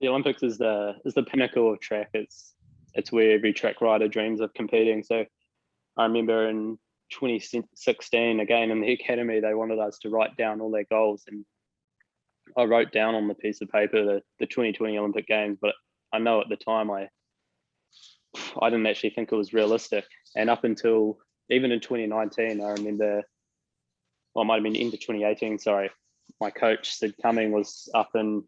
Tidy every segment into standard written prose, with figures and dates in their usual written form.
the Olympics is the pinnacle of track. It's where every track rider dreams of competing. So I remember in 2016, again in the academy, they wanted us to write down all their goals, and I wrote down on the piece of paper the 2020 Olympic Games. But I know at the time I didn't actually think it was realistic. And up until even in 2019, I remember, well, it might have been into 2018. Sorry, my coach Sid Cumming was up in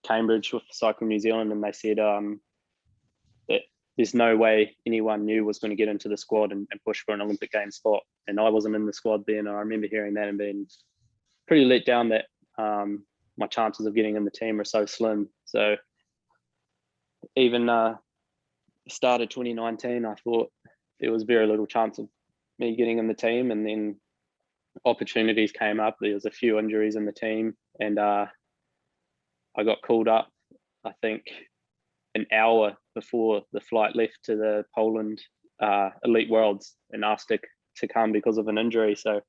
Cambridge with Cycling New Zealand, and they said that there's no way anyone new was going to get into the squad and push for an Olympic Games spot. And I wasn't in the squad then. I remember hearing that and being pretty let down that my chances of getting in the team are so slim. So even start of 2019, I thought there was very little chance of me getting in the team, and then opportunities came up. There was a few injuries in the team, and I got called up, I think, an hour before the flight left to the Poland Elite Worlds, and asked to come because of an injury. So,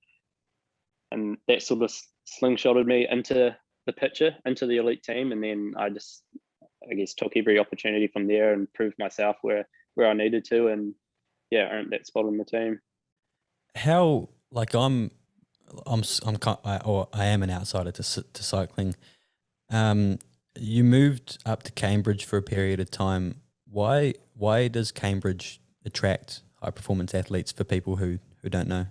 and that sort of slingshotted me into the picture, into the elite team, and then I guess took every opportunity from there and proved myself where I needed to, and yeah, earned that spot on the team. How, like, I am an outsider to cycling. You moved up to Cambridge for a period of time. Why does Cambridge attract high performance athletes for people who don't know?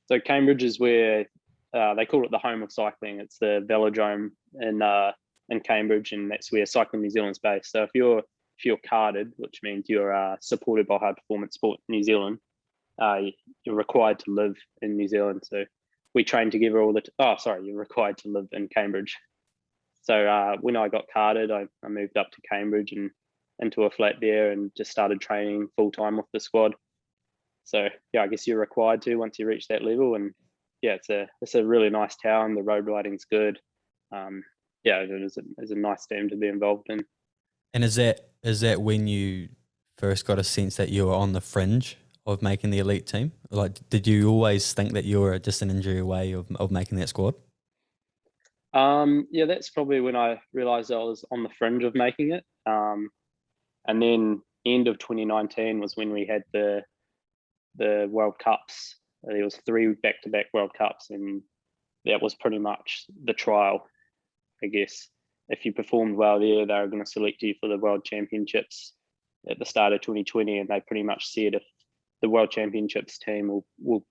So Cambridge is where they call it the home of cycling. It's the velodrome in Cambridge, and that's where Cycling New Zealand's based. So if you're carded, which means you're supported by High Performance Sport New Zealand, you're required to live in New Zealand. So we train together you're required to live in Cambridge. So when I got carded, I moved up to Cambridge and into a flat there, and just started training full time with the squad. So yeah, I guess you're required to once you reach that level. And yeah, it's a really nice town. The road riding's good. Yeah, it's a nice team to be involved in. And is that when you first got a sense that you were on the fringe of making the elite team? Like, did you always think that you were just an injury away of making that squad? Yeah, that's probably when I realized I was on the fringe of making it. And then end of 2019 was when we had the World Cups. There was 3 back-to-back World Cups, and that was pretty much the trial, I guess. If you performed well there, they were going to select you for the World Championships at the start of 2020, and they pretty much said if the World Championships team will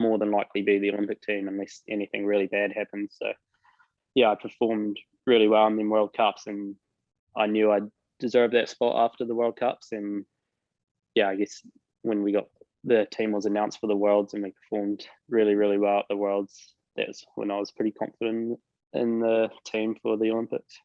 more than likely be the Olympic team unless anything really bad happens. So yeah, I performed really well in the World Cups, and I knew I deserved that spot after the World Cups. And yeah, I guess when the team was announced for the Worlds and we performed really, really well at the Worlds, that's when I was pretty confident in the team for the Olympics.